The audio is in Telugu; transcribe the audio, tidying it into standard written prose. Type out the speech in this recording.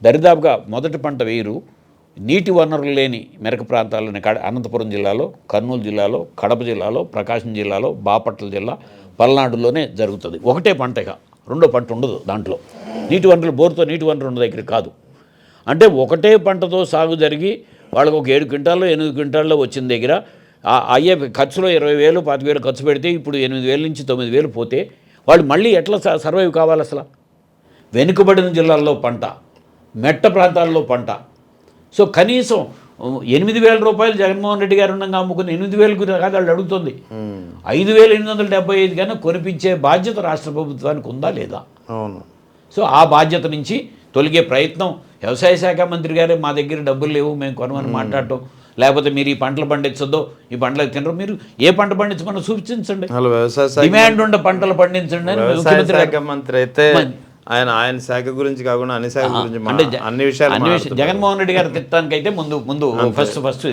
దరిదాపుగా మొదటి పంట వేయరు. నీటి వనరులు లేని మెరక ప్రాంతాలని అనంతపురం జిల్లాలో, కర్నూలు జిల్లాలో, కడప జిల్లాలో, ప్రకాశం జిల్లాలో, బాపట్ల జిల్లా, పల్నాడులోనే జరుగుతుంది. ఒకటే పంటగా రెండో పంట ఉండదు దాంట్లో. నీటి వనరులు బోరుతో నీటి వనరు ఉన్న దగ్గర కాదు. అంటే ఒకటే పంటతో సాగు జరిగి వాళ్ళకు ఒక 7 క్వింటాల్లో 8 క్వింటాల్లో వచ్చిన దగ్గర అయ్యే ఖర్చులో 20,000 25,000 ఖర్చు పెడితే ఇప్పుడు 8,000 నుంచి 9,000 పోతే వాళ్ళు మళ్ళీ ఎట్లా సర్వైవ్ కావాలి అసలు? వెనుకబడిన జిల్లాల్లో పంట, మెట్ట ప్రాంతాల్లో పంట. సో కనీసం 8,000 రూపాయలు జగన్మోహన్ రెడ్డి గారు ఉండగా అమ్ముకుని 8,000కు కాదు వాళ్ళు అడుగుతుంది. 5,875 కన్నా కొనిపించే బాధ్యత రాష్ట్ర ప్రభుత్వానికి ఉందా లేదా? అవును. సో ఆ బాధ్యత నుంచి తొలగే ప్రయత్నం వ్యవసాయ శాఖ మంత్రి గారే మా దగ్గర డబ్బులు లేవు మేము కొనమని మాట్లాడటం, లేకపోతే మీరు ఈ పంటలు పండించొద్దో, ఈ పంటలు తినరు, మీరు ఏ పంట పండించమని చూపించండి, డిమాండ్ ఉండే పంటలు పండించండి అని ముఖ్యమంత్రి శాఖ మంత్రి అయితే ఆయన శాఖ గురించి కాకుండా అన్ని శాఖ గురించి అన్ని విషయాలు జగన్మోహన్ రెడ్డి గారు తిట్టడానికైతే ముందు ఫస్ట్